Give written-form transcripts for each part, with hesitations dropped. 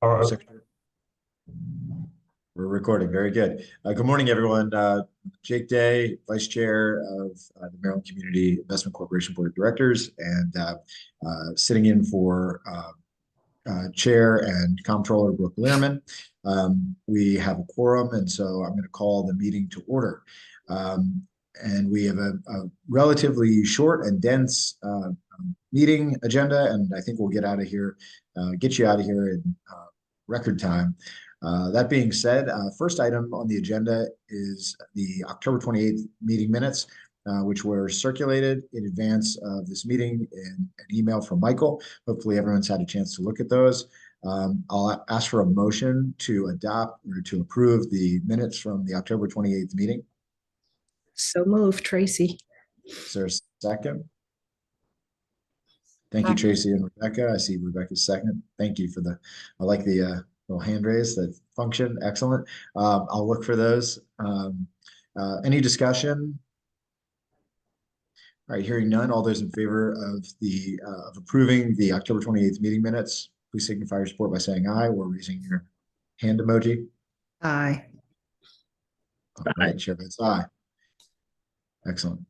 Or Secretary. We're recording. Very good. Good morning, everyone. Jake Day, Vice Chair of the Maryland Community Investment Corporation Board of Directors, and sitting in for Chair and Comptroller Brooke Lehrman. We have a quorum, and so I'm going to call the meeting to order. And we have a relatively short and dense meeting agenda, and I think we'll get out of here, get you out of here in record time. That being said, first item on the agenda is the October 28th meeting minutes, which were circulated in advance of this meeting in an email from Michael. Hopefully everyone's had a chance to look at those. I'll ask for a motion to adopt or to approve the minutes from the October 28th meeting. So moved, Tracy. Is there a second? Thank you, Tracy and Rebecca. I see Rebecca's second. Thank you for I like the little hand raise, that function. Excellent. I'll look for those. Any discussion? All right, hearing none. All those in favor of of approving the October 28th meeting minutes, please signify your support by saying aye or raising your hand emoji. Aye. All right, chair votes aye. Excellent.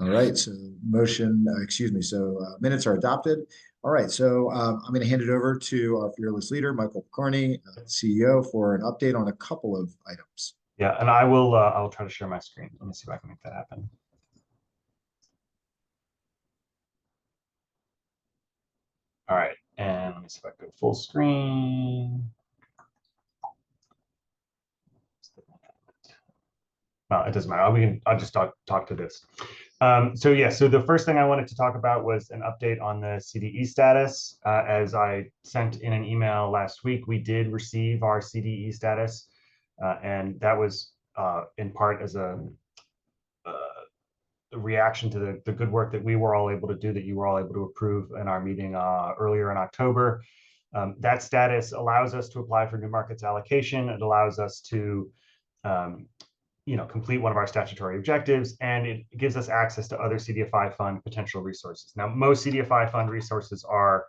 All right, so minutes are adopted. All right, so I'm going to hand it over to our fearless leader, Michael Picarni, CEO, for an update on a couple of items. Yeah, and I'll try to share my screen. Let me see if I can make that happen. All right, and let me see if I can go full screen. Well, it doesn't matter. I'll just talk to this. So the first thing I wanted to talk about was an update on the CDE status. As I sent in an email last week, we did receive our CDE status, and that was in part as a reaction to the good work that we were all able to do, that you were all able to approve in our meeting earlier in October. That status allows us to apply for new markets allocation. It allows us to complete one of our statutory objectives, and it gives us access to other CDFI fund potential resources. Now, most CDFI fund resources are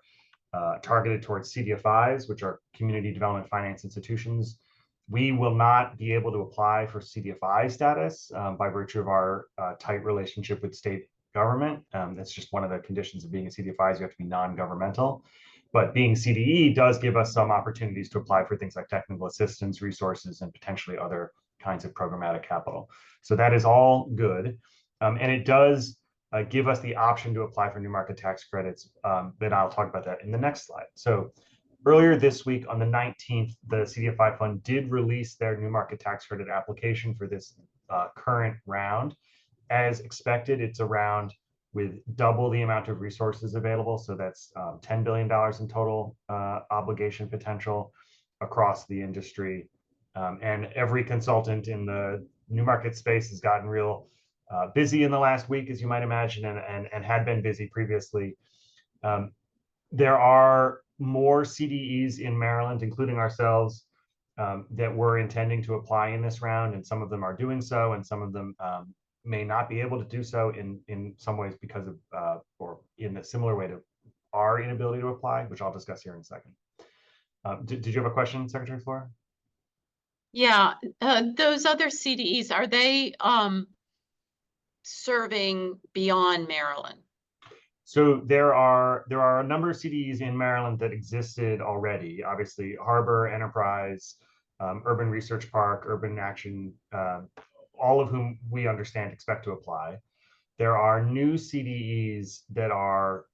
targeted towards CDFIs, which are community development finance institutions. We will not be able to apply for CDFI status by virtue of our tight relationship with state government. That's just one of the conditions of being a CDFI, is you have to be non-governmental. But being CDE does give us some opportunities to apply for things like technical assistance resources and potentially other kinds of programmatic capital. So that is all good. And it does give us the option to apply for new market tax credits. But I'll talk about that in the next slide. So earlier this week on the 19th, the CDFI fund did release their new market tax credit application for this current round. As expected, it's a round with double the amount of resources available. So that's $10 billion in total obligation potential across the industry. And every consultant in the new market space has gotten real busy in the last week, as you might imagine, and had been busy previously. There are more CDEs in Maryland, including ourselves, that we're intending to apply in this round, and some of them are doing so, and some of them may not be able to do so in some ways because of, or in a similar way to our inability to apply, which I'll discuss here in a second. Did you have a question, Secretary Flora? Yeah, those other CDEs, are they serving beyond Maryland? So there are a number of CDEs in Maryland that existed already. Obviously, Harbor, Enterprise, Urban Research Park, Urban Action, all of whom we understand expect to apply. There are new CDEs that are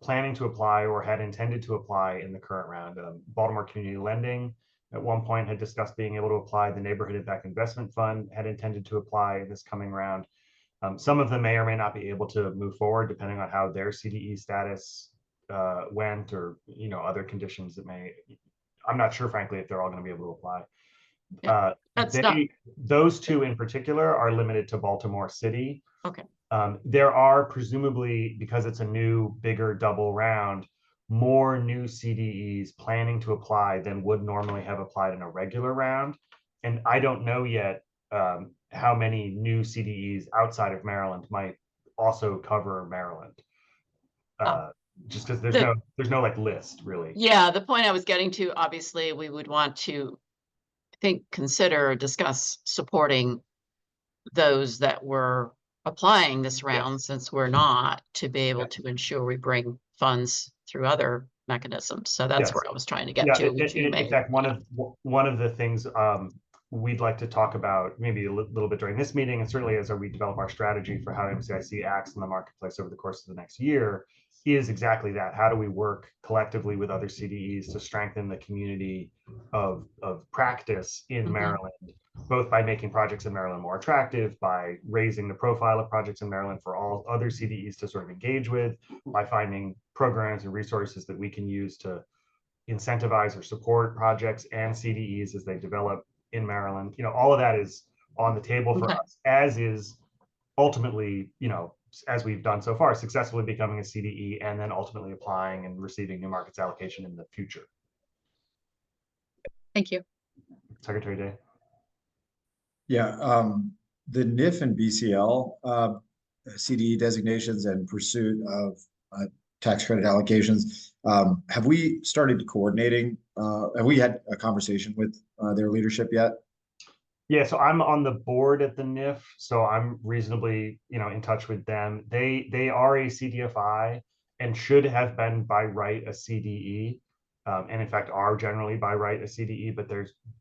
planning to apply or had intended to apply in the current round. Baltimore Community Lending at one point had discussed being able to apply. The Neighborhood Impact Investment Fund had intended to apply in this coming round. Some of them may or may not be able to move forward depending on how their CDE status went, or other conditions that may. I'm not sure, frankly, if they're all going to be able to apply. Those two in particular are limited to Baltimore City. Okay. There are presumably, because it's a new, bigger double round, more new CDEs planning to apply than would normally have applied in a regular round. And I don't know yet how many new CDEs outside of Maryland might also cover Maryland. just because there's The- no like list really. Yeah, the point I was getting to, obviously, we would want to, I think, consider or discuss supporting those that were applying this round, since we're not, to be able to ensure we bring funds through other mechanisms. So that's Yes. where I was trying to get Yeah, to, which you in may. fact, one of the things we'd like to talk about maybe a little bit during this meeting, and certainly as we develop our strategy for how MCIC acts in the marketplace over the course of the next year, is exactly that. How do we work collectively with other CDEs to strengthen the community of practice in Mhm. Maryland, both by making projects in Maryland more attractive, by raising the profile of projects in Maryland for all other CDEs to sort of engage with, by finding programs and resources that we can use to incentivize or support projects and CDEs as they develop in Maryland. All of that is on the table for Okay. us, as is ultimately, as we've done so far, successfully becoming a CDE and then ultimately applying and receiving new markets allocation in the future. Thank you. Secretary Day. Yeah, the NIF and BCL CDE designations and pursuit of tax credit allocations. Have we started coordinating? Have we had a conversation with their leadership yet? Yeah, so I'm on the board at the NIF, so I'm reasonably, in touch with them. They are a CDFI and should have been by right a CDE, and in fact are generally by right a CDE. But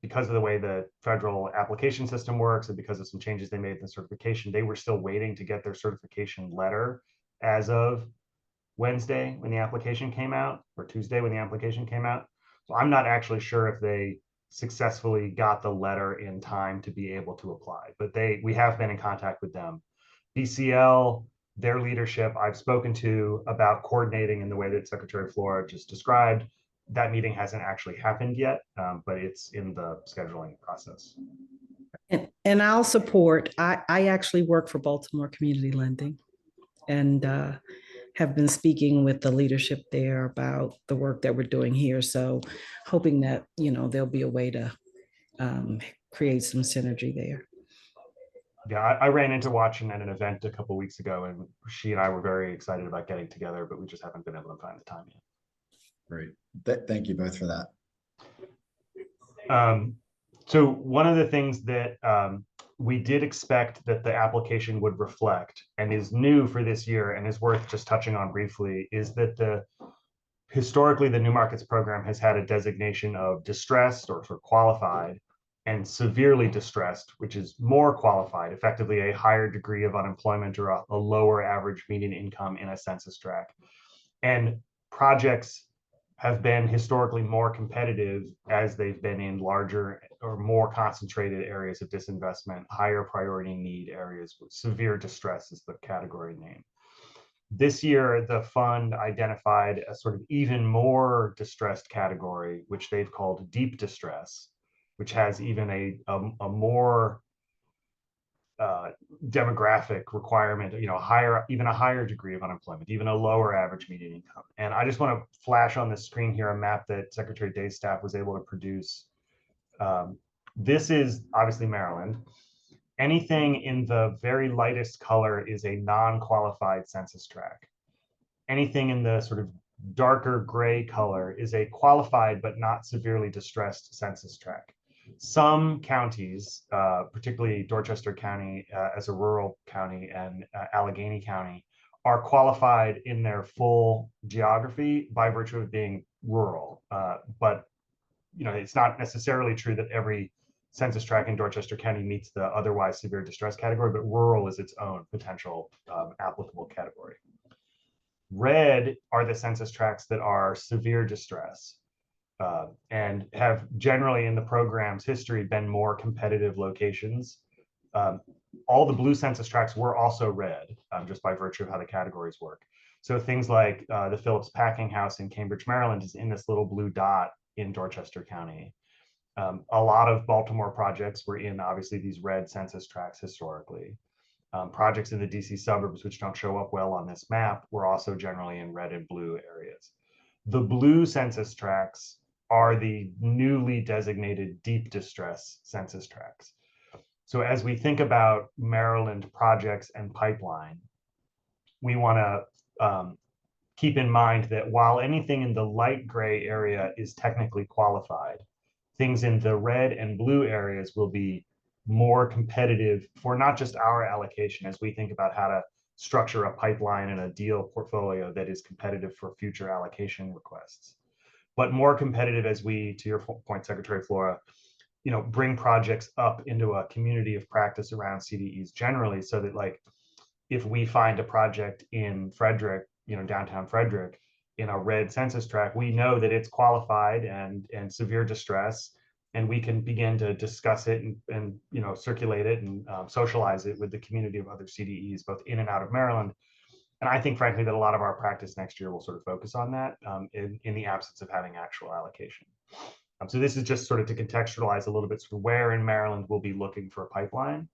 because of the way the federal application system works and because of some changes they made in the certification, they were still waiting to get their certification letter as of Wednesday when the application came out, or Tuesday when the application came out. So I'm not actually sure if they successfully got the letter in time to be able to apply, but we have been in contact with them. BCL, their leadership, I've spoken to about coordinating in the way that Secretary Flora just described. That meeting hasn't actually happened yet, but it's in the scheduling process. And I'll support, I actually work for Baltimore Community Lending and have been speaking with the leadership there about the work that we're doing here. So hoping that, there'll be a way to create some synergy there. Yeah, I ran into Watson at an event a couple of weeks ago, and she and I were very excited about getting together, but we just haven't been able to find the time yet. Great. Thank you both for that. So one of the things that we did expect that the application would reflect and is new for this year and is worth just touching on briefly is that historically the New Markets Program has had a designation of distressed or sort of qualified and severely distressed, which is more qualified, effectively a higher degree of unemployment or a lower average median income in a census tract. And projects have been historically more competitive as they've been in larger or more concentrated areas of disinvestment, higher priority need areas. Severe distress is the category name. This year, the fund identified a sort of even more distressed category, which they've called deep distress, which has even a more demographic requirement, even a higher degree of unemployment, even a lower average median income. And I just want to flash on the screen here a map that Secretary Day's staff was able to produce. This is obviously Maryland. Anything in the very lightest color is a non-qualified census tract. Anything in the sort of darker gray color is a qualified but not severely distressed census tract. Some counties, particularly Dorchester County as a rural county and Allegheny County, are qualified in their full geography by virtue of being rural. But it's not necessarily true that every census tract in Dorchester County meets the otherwise severe distress category, but rural is its own potential applicable category. Red are the census tracts that are severe distress. And have generally in the program's history been more competitive locations. All the blue census tracts were also red, just by virtue of how the categories work. So things like the Phillips Packing House in Cambridge, Maryland is in this little blue dot in Dorchester County. A lot of Baltimore projects were in obviously these red census tracts historically. Projects in the DC suburbs, which don't show up well on this map, were also generally in red and blue areas. The blue census tracts are the newly designated deep distress census tracts. So as we think about Maryland projects and pipeline, we want to keep in mind that while anything in the light gray area is technically qualified, things in the red and blue areas will be more competitive for not just our allocation as we think about how to structure a pipeline and a deal portfolio that is competitive for future allocation requests, but more competitive as we, to your point, Secretary Flora, bring projects up into a community of practice around CDEs generally, so that like if we find a project in Frederick, downtown Frederick, in a red census tract, we know that it's qualified and severe distress, and we can begin to discuss it and circulate it and socialize it with the community of other CDEs, both in and out of Maryland. And I think, frankly, that a lot of our practice next year will sort of focus on that in the absence of having actual allocation. So this is just sort of to contextualize a little bit sort of where in Maryland we'll be looking for a pipeline.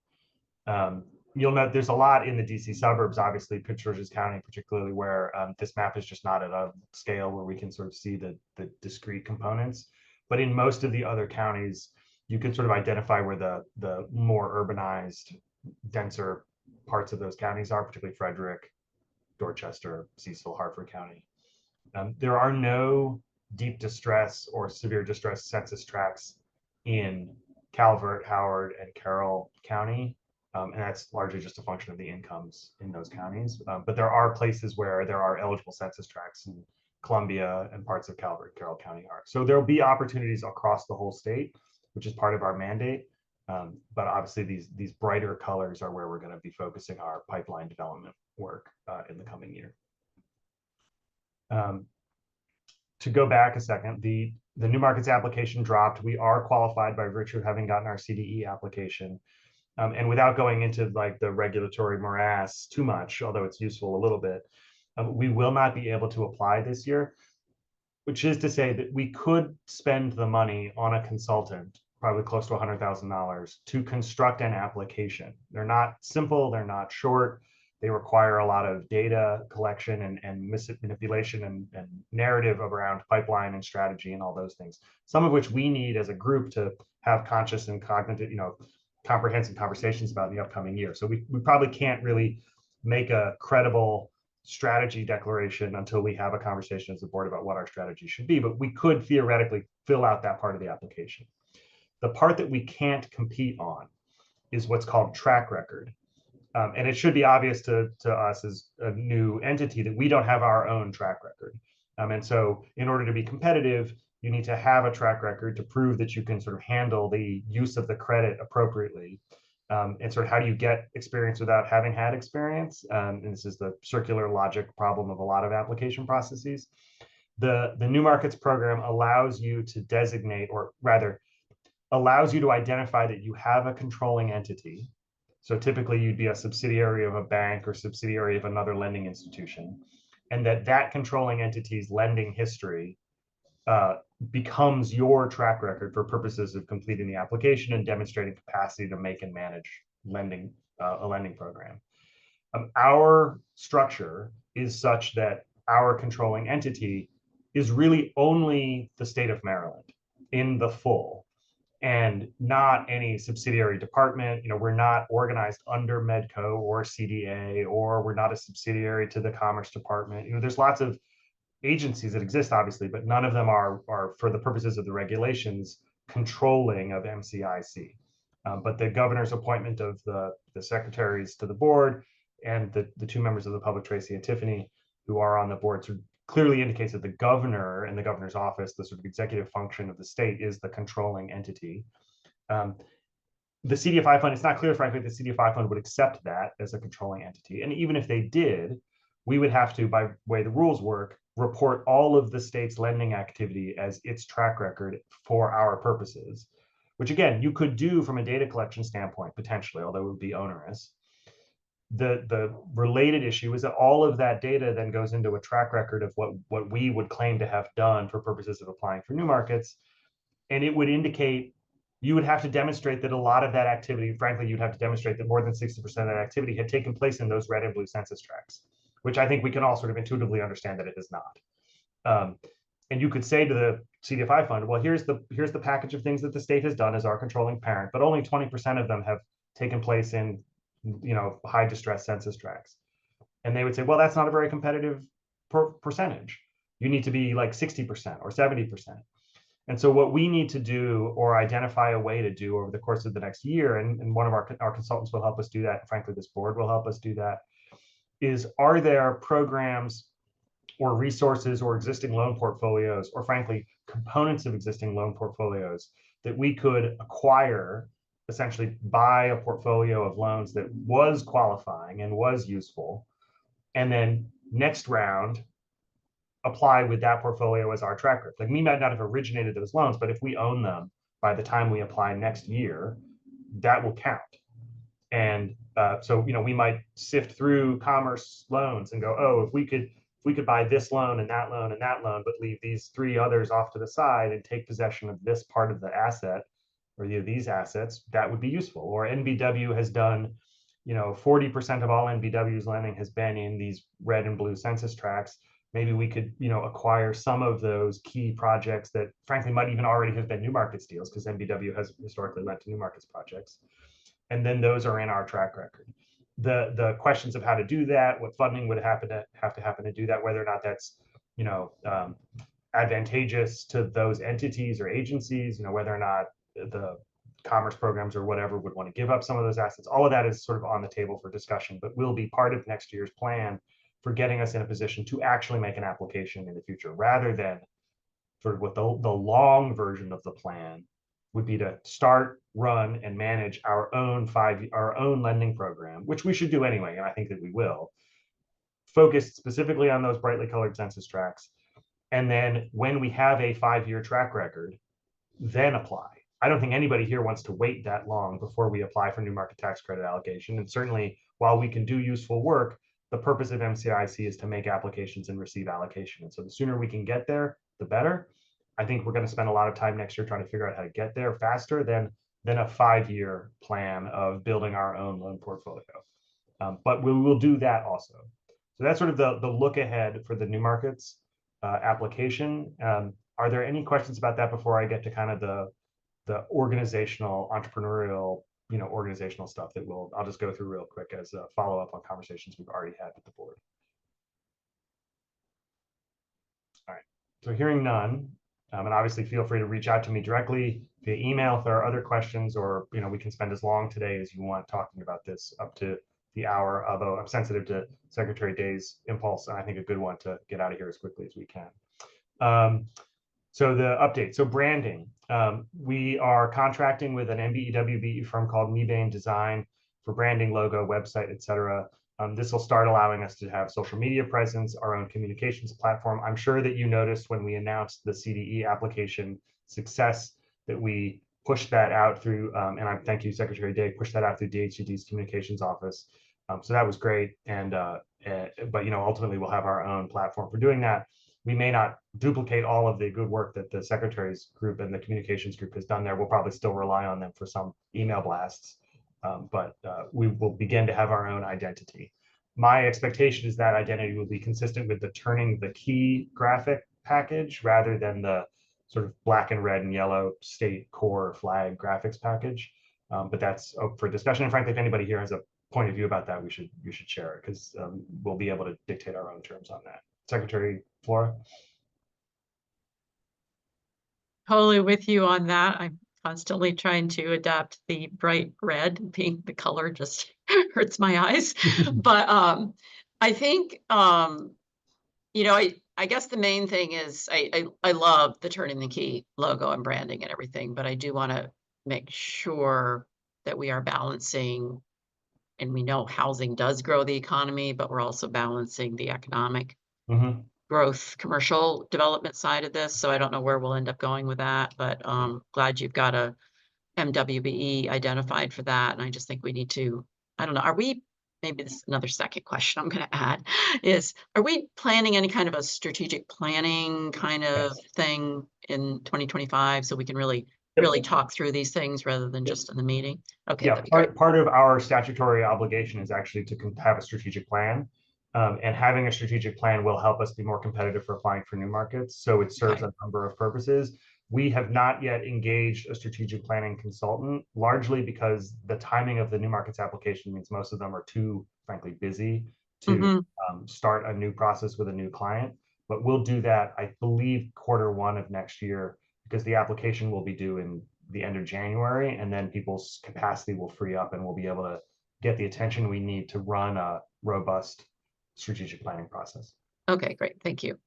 You'll note there's a lot in the DC suburbs, obviously, Prince George's County, particularly, where this map is just not at a scale where we can sort of see the discrete components. But in most of the other counties, you can sort of identify where the more urbanized, denser parts of those counties are, particularly Frederick, Dorchester, Cecil, Hartford County. There are no deep distress or severe distress census tracts in Calvert, Howard, and Carroll County. And that's largely just a function of the incomes in those counties. But there are places where there are eligible census tracts in Columbia and parts of Calvert, Carroll County are. So there'll be opportunities across the whole state, which is part of our mandate. But obviously these brighter colors are where we're going to be focusing our pipeline development work in the coming year. To go back a second, the new markets application dropped. We are qualified by virtue of having gotten our CDE application. And without going into like the regulatory morass too much, although it's useful a little bit, we will not be able to apply this year, which is to say that we could spend the money on a consultant, probably close to $100,000, to construct an application. They're not simple, they're not short. They require a lot of data collection and manipulation and narrative around pipeline and strategy and all those things, some of which we need as a group to have conscious and cognitive, comprehensive conversations about in the upcoming year. So we probably can't really make a credible strategy declaration until we have a conversation as a board about what our strategy should be, but we could theoretically fill out that part of the application. The part that we can't compete on is what's called track record. And it should be obvious to us as a new entity that we don't have our own track record. And so in order to be competitive, you need to have a track record to prove that you can sort of handle the use of the credit appropriately. And sort of how do you get experience without having had experience? And this is the circular logic problem of a lot of application processes. The New Markets program allows you to designate, or rather allows you to identify that you have a controlling entity. So typically you'd be a subsidiary of a bank or subsidiary of another lending institution, and that controlling entity's lending history becomes your track record for purposes of completing the application and demonstrating capacity to make and manage a lending program. Our structure is such that our controlling entity is really only the state of Maryland in the full, and not any subsidiary department. We're not organized under Medco or CDA, or we're not a subsidiary to the Commerce Department. There's lots of agencies that exist, obviously, but none of them are for the purposes of the regulations, controlling of MCIC. But the governor's appointment of the secretaries to the board and the two members of the public, Tracy and Tiffany, who are on the board, sort of clearly indicates that the governor and the governor's office, the sort of executive function of the state, is the controlling entity. The CDFI fund, it's not clear, frankly, the CDFI fund would accept that as a controlling entity. And even if they did, we would have to, by the way the rules work, report all of the state's lending activity as its track record for our purposes, which again, you could do from a data collection standpoint, potentially, although it would be onerous. The related issue is that all of that data then goes into a track record of what we would claim to have done for purposes of applying for new markets. And it would indicate, you would have to demonstrate that a lot of that activity, frankly, you'd have to demonstrate that more than 60% of that activity had taken place in those red and blue census tracts, which I think we can all sort of intuitively understand that it has not. And you could say to the CDFI fund, well, here's the package of things that the state has done as our controlling parent, but only 20% of them have taken place in high distress census tracts. And they would say, well, that's not a very competitive percentage. You need to be like 60% or 70%. And so what we need to do, or identify a way to do over the course of the next year, and one of our consultants will help us do that, and frankly, this board will help us do that, is are there programs or resources or existing loan portfolios, or frankly, components of existing loan portfolios that we could acquire, essentially buy a portfolio of loans that was qualifying and was useful, and then next round apply with that portfolio as our track record. Like, we might not have originated those loans, but if we own them by the time we apply next year, that will count. And so, we might sift through commerce loans and go, oh, if we could buy this loan and that loan and that loan, but leave these 3 others off to the side and take possession of this part of the asset, or these assets, that would be useful. Or NBW has done, 40% of all NBW's lending has been in these red and blue census tracts. Maybe we could, acquire some of those key projects that frankly might even already have been New Markets deals, because NBW has historically lent to New Markets projects. And then those are in our track record. The questions of how to do that, what funding would have to happen to do that, whether or not that's, advantageous to those entities or agencies, whether or not the commerce programs or whatever would want to give up some of those assets. All of that is sort of on the table for discussion, but will be part of next year's plan for getting us in a position to actually make an application in the future, rather than sort of what the long version of the plan would be to start, run, and manage our own lending program, which we should do anyway, and I think that we will, focused specifically on those brightly colored census tracts. And then when we have a 5-year track record, then apply. I don't think anybody here wants to wait that long before we apply for New Market Tax Credit allocation. And certainly, while we can do useful work, the purpose of MCIC is to make applications and receive allocation. And so the sooner we can get there, the better. I think we're going to spend a lot of time next year trying to figure out how to get there faster than a 5-year plan of building our own loan portfolio. But we will do that also. So that's sort of the look ahead for the New Markets application. Are there any questions about that before I get to kind of the organizational, entrepreneurial, organizational stuff that I'll just go through real quick as a follow-up on conversations we've already had with the board. All right, so hearing none, and obviously feel free to reach out to me directly via email if there are other questions, or we can spend as long today as you want talking about this, up to the hour, although I'm sensitive to Secretary Day's impulse, and I think a good one to get out of here as quickly as we can. So the update, so branding, we are contracting with an MBEWB firm called Mebane Design for branding, logo, website, etc. This will start allowing us to have social media presence, our own communications platform. I'm sure that you noticed when we announced the CDE application success that we pushed that out through, and I thank you, Secretary Day, pushed that out through DHCD's communications office. So that was great. And but ultimately we'll have our own platform for doing that. We may not duplicate all of the good work that the Secretary's group and the communications group has done there. We'll probably still rely on them for some email blasts, but we will begin to have our own identity. My expectation is that identity will be consistent with the turning the key graphic package rather than the sort of black and red and yellow state core flag graphics package. But that's up for discussion. And frankly, if anybody here has a point of view about that, you should share it, because we'll be able to dictate our own terms on that. Secretary Flora? Totally with you on that. I'm constantly trying to adapt the bright red. Being the color just hurts my eyes. But I think, I guess the main thing is I love the turning the key logo and branding and everything, but I do want to make sure that we are balancing, and we know housing does grow the economy, but we're also balancing the economic growth, commercial development side of this. So I don't know where we'll end up going with that, but glad you've got a MWBE identified for that. And I just think we need to, I don't know, maybe this is another second question I'm going to add is, are we planning any kind of a strategic planning kind of thing in 2025 so we can really talk through these things rather than just in the meeting? Okay. Yeah, part of our statutory obligation is actually to have a strategic plan. And having a strategic plan will help us be more competitive for applying for new markets. So it serves a number of purposes. We have not yet engaged a strategic planning consultant, largely because the timing of the new markets application means most of them are too, frankly, busy to start a new process with a new client. But we'll do that, I believe, Q1 of next year, because the application will be due in the end of January, and then people's capacity will free up and we'll be able to get the attention we need to run a robust strategic planning process. Okay, great. Thank you.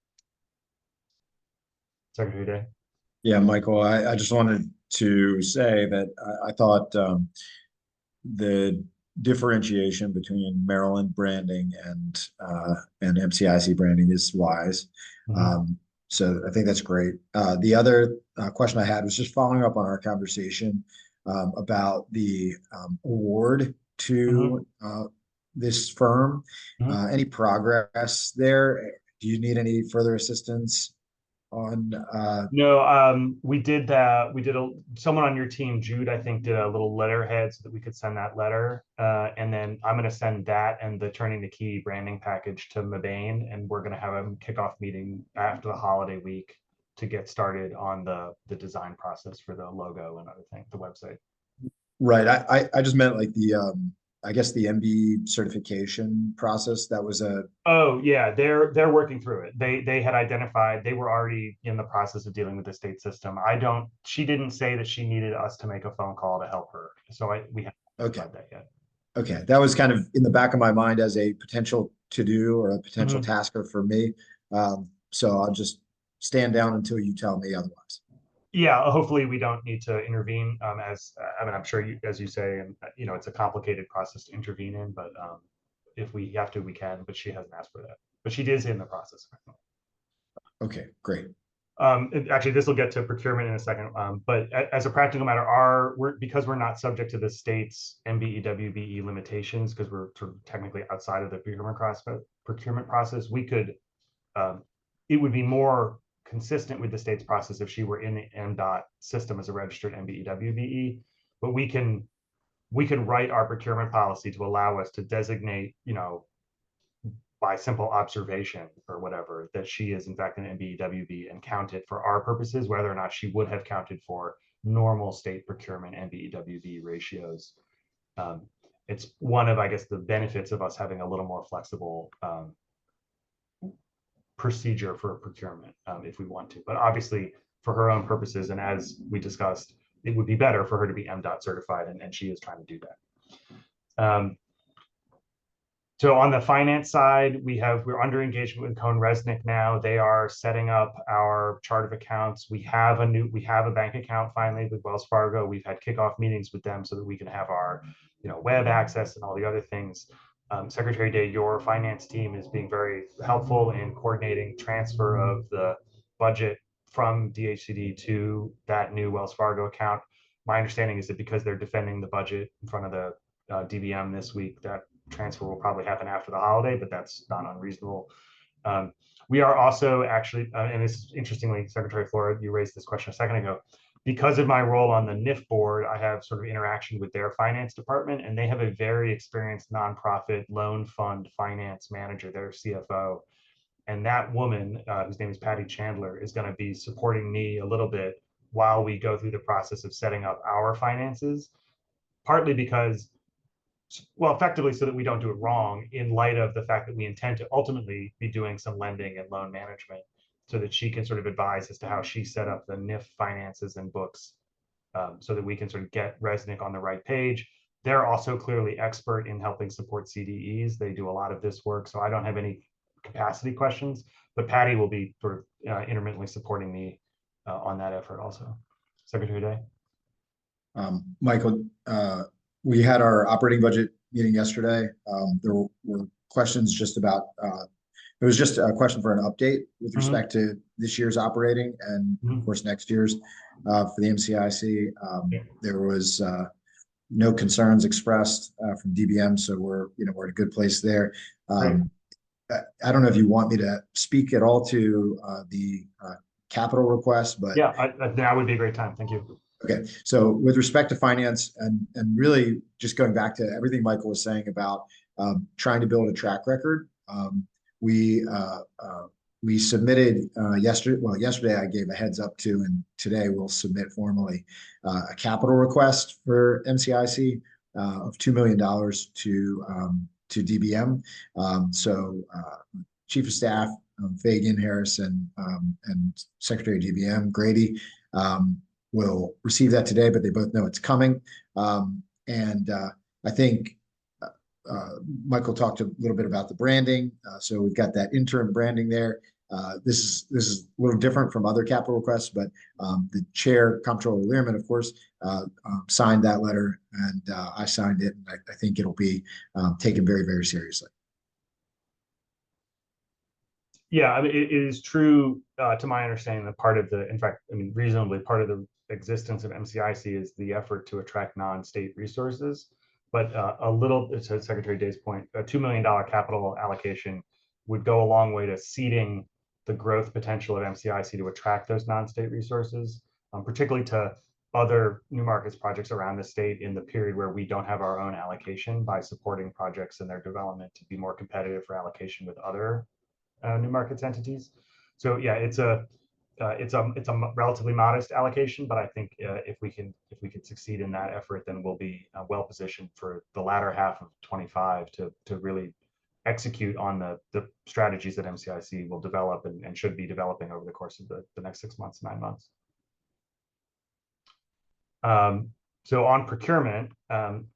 Secretary Day. Yeah, Michael, I just wanted to say that I thought the differentiation between Maryland branding and MCIC branding is wise. So I think that's great. The other question I had was just following up on our conversation about the award to this firm. Any progress there? Do you need any further assistance on? No, we did that. Someone on your team, Jude, I think, did a little letterhead so that we could send that letter. And then I'm going to send that and the Turning the Key branding package to Mabane, and we're going to have a kickoff meeting after the holiday week to get started on the design process for the logo and other things, the website. Right. I just meant like the I guess the MB certification process. That was a. Oh yeah, they're working through it. They had identified, they were already in the process of dealing with the state system. She didn't say that she needed us to make a phone call to help her. So we haven't got that yet. Okay, that was kind of in the back of my mind as a potential to do or a potential tasker for me. So I'll just stand down until you tell me otherwise. Yeah, hopefully we don't need to intervene. I'm sure as you say, and it's a complicated process to intervene in, but if we have to, we can. But she hasn't asked for that. But she is in the process. Okay, great. Actually, this will get to procurement in a second. But as a practical matter, because we're not subject to the state's MBEWBE limitations, because we're sort of technically outside of the procurement process, we could. It would be more consistent with the state's process if she were in the MDOT system as a registered MBEWBE, but we can write our procurement policy to allow us to designate, by simple observation or whatever, that she is in fact an MBEWB and count it for our purposes, whether or not she would have counted for normal state procurement MBEWB ratios. It's one of, I guess, the benefits of us having a little more flexible procedure for procurement if we want to, but obviously for her own purposes and as we discussed, it would be better for her to be MDOT certified, and she is trying to do that. So on the finance side, we're under engagement with Cohn Resnick now. They are setting up our chart of accounts. We have a bank account finally with Wells Fargo. We've had kickoff meetings with them so that we can have our web access and all the other things. Secretary Day, your finance team is being very helpful in coordinating transfer of the budget from DHCD to that new Wells Fargo account. My understanding is that because they're defending the budget in front of the DBM this week, that transfer will probably happen after the holiday, but that's not unreasonable. We are also actually, and this is interestingly, Secretary Flora, you raised this question a second ago, because of my role on the NIF board, I have sort of interaction with their finance department, and they have a very experienced nonprofit loan fund finance manager, their CFO. And that woman, whose name is Patty Chandler, is going to be supporting me a little bit while we go through the process of setting up our finances, partly because, well, effectively so that we don't do it wrong in light of the fact that we intend to ultimately be doing some lending and loan management, so that she can sort of advise as to how she set up the NIF finances and books, so that we can sort of get Resnick on the right page. They're also clearly expert in helping support CDEs. They do a lot of this work, so I don't have any capacity questions, but Patty will be sort of intermittently supporting me on that effort also. Secretary Day. Michael, we had our operating budget meeting yesterday. There were questions just about, it was just a question for an update with respect to this year's operating and of course next year's for the MCIC. There was no concerns expressed from DBM, so we're in a good place there. I don't know if you want me to speak at all to the capital request, but yeah, that would be a great time. Thank you. Okay, so with respect to finance and really just going back to everything Michael was saying about trying to build a track record, we submitted yesterday. Well, yesterday I gave a heads up to, and today we'll submit formally a capital request for MCIC of $2 million DBM. Chief of Staff Fagan Harrison and Secretary of DBM Grady will receive that today, but they both know it's coming. I think Michael talked a little bit about the branding. So we've got that interim branding there. This is a little different from other capital requests, but the chair, Comptroller Learman, of course, signed that letter, and I signed it. And I think it'll be taken very, very seriously. Yeah, I mean, it is true, to my understanding, that part of the, in fact, I mean, reasonably part of the existence of MCIC is the effort to attract non-state resources. But a little, to Secretary Day's point, a $2 million capital allocation would go a long way to seeding the growth potential of MCIC to attract those non-state resources, particularly to other new markets projects around the state in the period where we don't have our own allocation, by supporting projects and their development to be more competitive for allocation with other new markets entities. So yeah, it's a relatively modest allocation, but I think if we can succeed in that effort, then we'll be well positioned for the latter half of 25 to really execute on the strategies that MCIC will develop and should be developing over the course of the next 6 months, 9 months. So on procurement,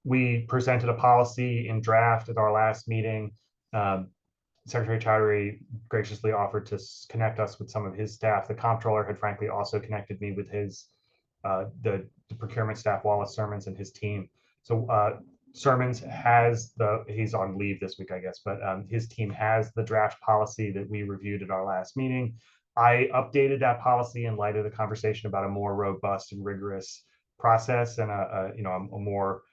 we presented a policy in draft at our last meeting. Secretary Chowdhury graciously offered to connect us with some of his staff. The comptroller had frankly also connected me with his the procurement staff, Wallace Sermons, and his team. So Sermons has he's on leave this week, I guess, but his team has the draft policy that we reviewed at our last meeting. I updated that policy in light of the conversation about a more robust and rigorous process and a more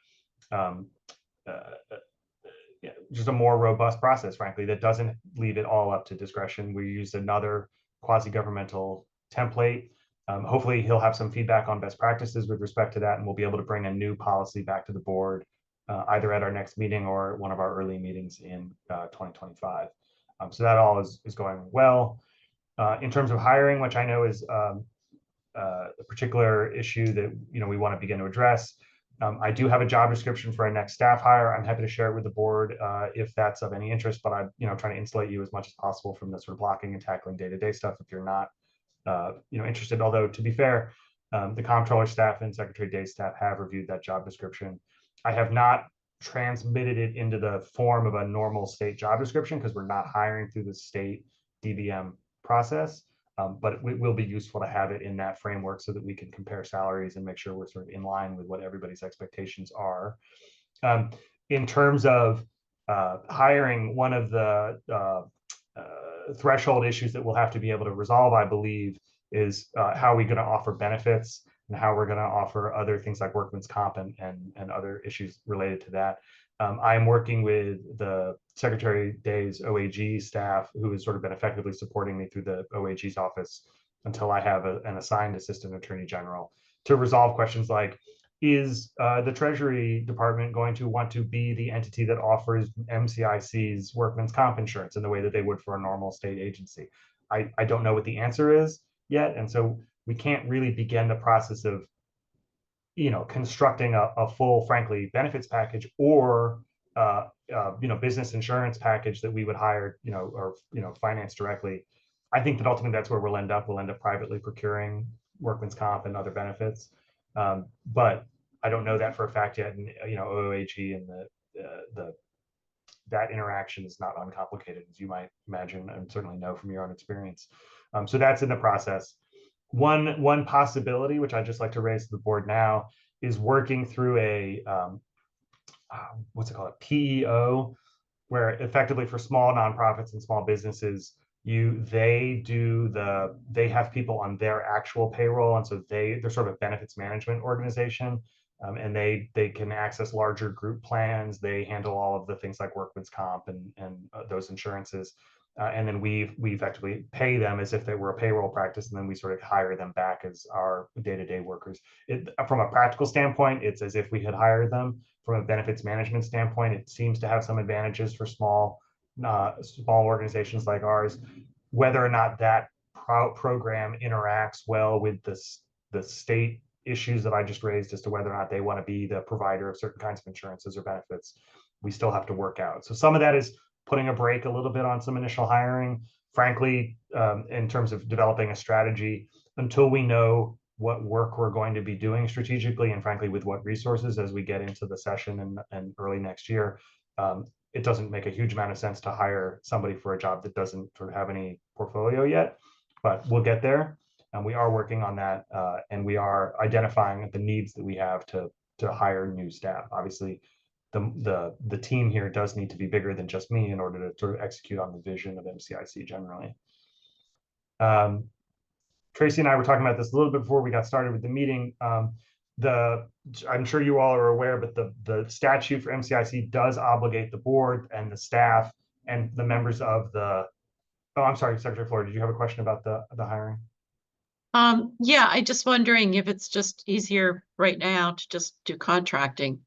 just a more robust process, frankly, that doesn't leave it all up to discretion. We used another quasi-governmental template. Hopefully he'll have some feedback on best practices with respect to that, and we'll be able to bring a new policy back to the board either at our next meeting or one of our early meetings in 2025. So that all is going well. In terms of hiring, which I know is a particular issue that we want to begin to address, I do have a job description for our next staff hire. I'm happy to share it with the board if that's of any interest, but I'm trying to insulate you as much as possible from the sort of blocking and tackling day-to-day stuff if you're not interested. Although, to be fair, the comptroller staff and Secretary Day's staff have reviewed that job description. I have not transmitted it into the form of a normal state job description because we're not hiring through the state DBM process. But it will be useful to have it in that framework so that we can compare salaries and make sure we're sort of in line with what everybody's expectations are. In terms of hiring, one of the threshold issues that we'll have to be able to resolve, I believe, is how are we going to offer benefits and how we're going to offer other things like workman's comp and other issues related to that. I'm working with the Secretary Day's OAG staff, who has sort of been effectively supporting me through the OAG's office until I have an assigned assistant attorney general, to resolve questions like, is the Treasury Department going to want to be the entity that offers MCIC's workman's comp insurance in the way that they would for a normal state agency? I don't know what the answer is yet. And so we can't really begin the process of constructing a full, frankly, benefits package or business insurance package that we would hire, or finance directly. I think that ultimately that's where we'll end up. We'll end up privately procuring workman's comp and other benefits, but I don't know that for a fact yet. And OAG and that interaction is not uncomplicated, as you might imagine and certainly know from your own experience. So that's in the process. One possibility, which I'd just like to raise to the board now, is working through a what's it called, a PEO, where effectively for small nonprofits and small businesses, they have people on their actual payroll, and so they're sort of a benefits management organization, and they can access larger group plans. They handle all of the things like workman's comp and those insurances. And then we effectively pay them as if they were a payroll practice, and then we sort of hire them back as our day-to-day workers. From a practical standpoint, it's as if we had hired them. From a benefits management standpoint, it seems to have some advantages for small organizations like ours. Whether or not that program interacts well with the state issues that I just raised as to whether or not they want to be the provider of certain kinds of insurances or benefits, we still have to work out. So some of that is putting a brake a little bit on some initial hiring, frankly, in terms of developing a strategy until we know what work we're going to be doing strategically and frankly with what resources as we get into the session and early next year. It doesn't make a huge amount of sense to hire somebody for a job that doesn't sort of have any portfolio yet, but we'll get there. And we are working on that, and we are identifying the needs that we have to hire new staff. Obviously, the team here does need to be bigger than just me in order to sort of execute on the vision of MCIC generally. Tracy and I were talking about this a little bit before we got started with the meeting. I'm sure you all are aware, but the statute for MCIC does obligate the board and the staff and the members of the. Oh, I'm sorry, Secretary Floyd, did you have a question about the hiring? Yeah, I just wondering if it's just easier right now to just do contracting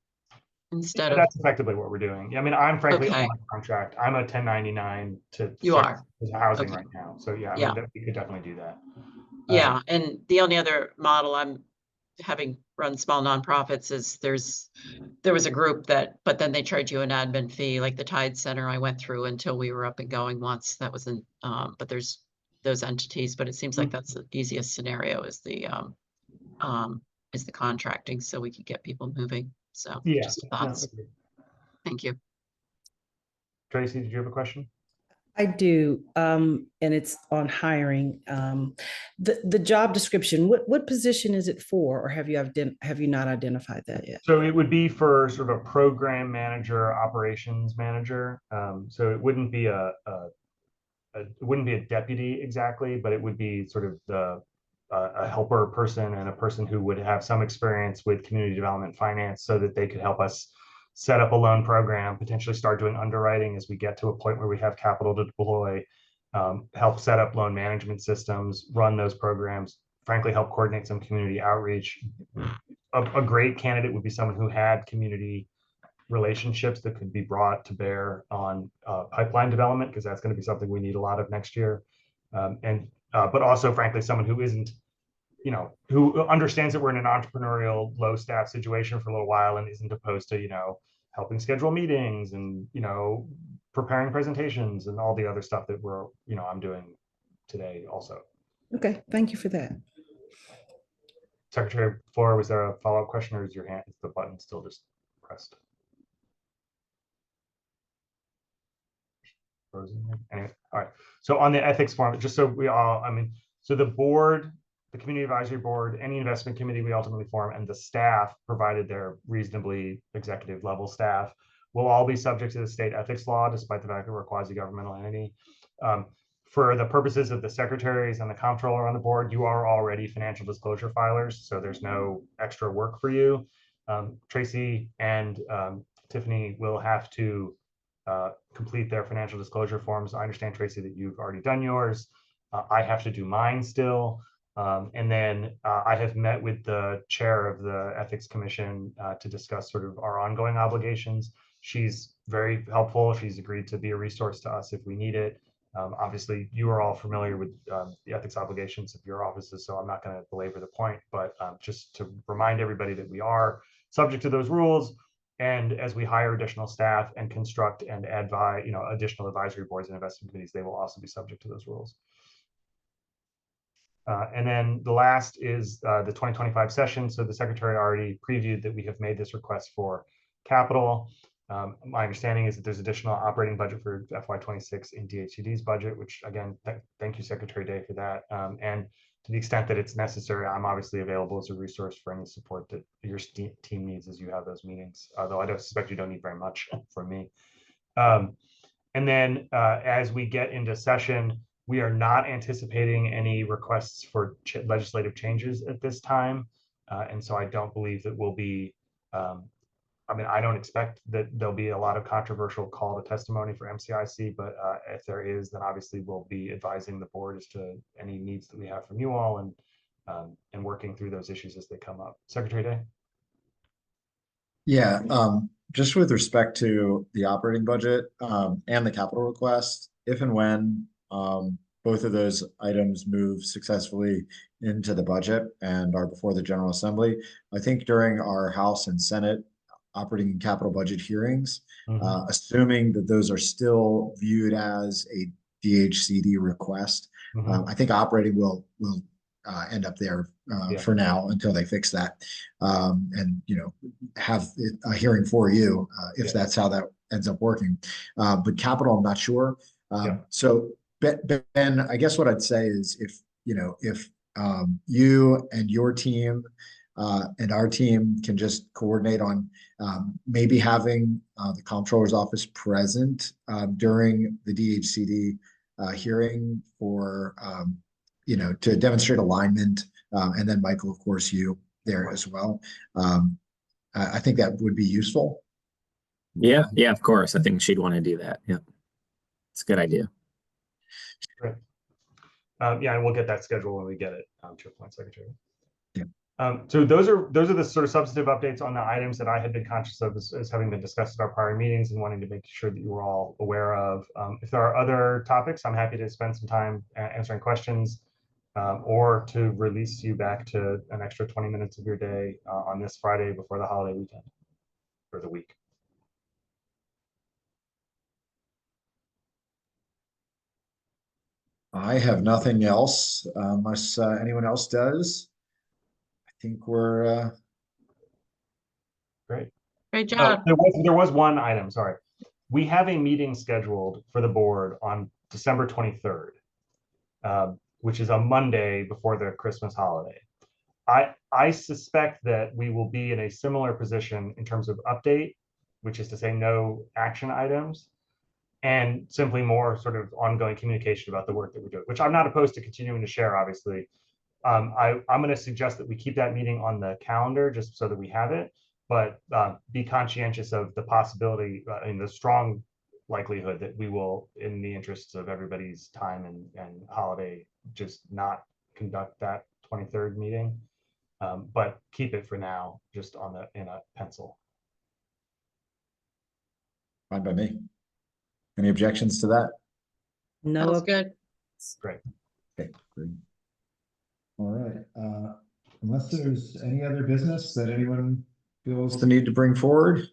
instead of. That's effectively what we're doing. I mean, I'm frankly Okay. on contract. I'm a 1099 to You are. housing Okay. right now. So yeah, I Yeah. mean, we could definitely do that. Yeah, and the only other model I'm having run small nonprofits is there was a group that, but then they charge you an admin fee, like the Tide Center I went through until we were up and going once. That was in, but there's those entities, but it seems like that's the easiest scenario is the contracting, so we could get people moving. So Yeah. just thoughts. Thank you. Tracy, did you have a question? I do, and it's on hiring. The job description, what position is it for, or have you not identified that yet? So it would be for sort of a program manager, operations manager. So it wouldn't be a deputy exactly, but it would be sort of a helper person and a person who would have some experience with community development finance so that they could help us set up a loan program, potentially start doing underwriting as we get to a point where we have capital to deploy, help set up loan management systems, run those programs, frankly, help coordinate some community outreach. A great candidate would be someone who had community relationships that could be brought to bear on pipeline development, because that's going to be something we need a lot of next year. But also, frankly, someone who isn't, who understands that we're in an entrepreneurial low staff situation for a little while and isn't opposed to, helping schedule meetings and, preparing presentations and all the other stuff that I'm doing today also. Okay, thank you for that. Secretary Flora, was there a follow-up question, or is the button still just pressed? Frozen. Anyway, all right. So on the ethics form, just so we all, so the board, the community advisory board, any investment committee we ultimately form, and the staff, provided they're reasonably executive level staff, will all be subject to the state ethics law, despite the fact that we're a quasi-governmental entity. For the purposes of the secretaries and the comptroller on the board, you are already financial disclosure filers, so there's no extra work for you. Tracy and Tiffany will have to complete their financial disclosure forms. I understand, Tracy, that you've already done yours. I have to do mine still. And then I have met with the chair of the Ethics Commission to discuss sort of our ongoing obligations. She's very helpful. She's agreed to be a resource to us if we need it. Obviously, you are all familiar with the ethics obligations of your offices, so I'm not going to belabor the point, but just to remind everybody that we are subject to those rules. And as we hire additional staff and construct and advise, additional advisory boards and investment committees, they will also be subject to those rules. And then the last is the 2025 session. So the secretary already previewed that we have made this request for capital. My understanding is that there's additional operating budget for FY26 in DHCD's budget, which again, thank you, Secretary Day, for that. And to the extent that it's necessary, I'm obviously available as a resource for any support that your team needs as you have those meetings, although I don't suspect you don't need very much from me. And then as we get into session, we are not anticipating any requests for legislative changes at this time. And so I don't believe that we'll be, I don't expect that there'll be a lot of controversial call to testimony for MCIC, but if there is, then obviously we'll be advising the board as to any needs that we have from you all and working through those issues as they come up. Secretary Day? Yeah, just with respect to the operating budget and the capital request, if and when both of those items move successfully into the budget and are before the General Assembly, I think during our House and Senate operating and capital budget hearings, Mhm. assuming that those are still viewed as a DHCD request. Mhm. I think operating will end up there Yeah. for now until they fix that, and have a hearing for you if Yeah. that's how that ends up working. But capital, I'm not sure. Yeah. So Ben, I guess what I'd say is if you and your team and our team can just coordinate on maybe having the comptroller's office present during the DHCD hearing for to demonstrate alignment, and then Michael, of course, you there as well. I think that would be useful. Yeah, of course. I think she'd want to do that. Yeah, it's a good idea. Great. Yeah, and we'll get that scheduled when we get it, to your point, Secretary. Yeah. So those are the sort of substantive updates on the items that I had been conscious of as having been discussed at our prior meetings and wanting to make sure that you were all aware of. If there are other topics, I'm happy to spend some time answering questions, or to release you back to an extra 20 minutes of your day on this Friday before the holiday weekend or the week. I have nothing else unless anyone else does. I think we're Great. Great Oh, job. there was one item, sorry. We have a meeting scheduled for the board on December 23rd, which is a Monday before the Christmas holiday. I suspect that we will be in a similar position in terms of update, which is to say no action items, and simply more sort of ongoing communication about the work that we're doing, which I'm not opposed to continuing to share, obviously. I'm going to suggest that we keep that meeting on the calendar just so that we have it, but be conscientious of the possibility and the strong likelihood that we will, in the interests of everybody's time and holiday, just not conduct that 23rd meeting, but keep it for now just in a pencil. fine by me. Any objections to that? No, Sounds good. Great. Okay, great. All right. Unless there's any other business that anyone feels the need to bring forward.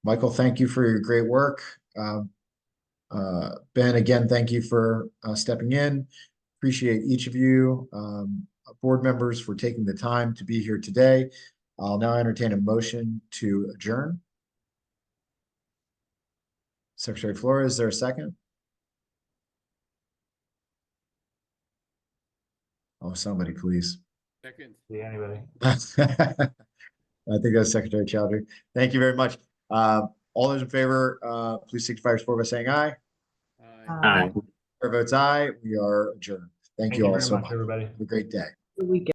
Michael, thank you for your great work. Ben, again, thank you for stepping in. Appreciate each of you, board members, for taking the time to be here today. I'll now entertain a motion to adjourn. Secretary Flores, is there a second? Oh, somebody, please. Second. See anybody? I think that's Secretary Chowdhury. Thank you very much. All those in favor, please signify your support by saying aye. Aye. Chair votes aye. We are adjourned. Thank you all very so much, much. everybody. Have a great day. we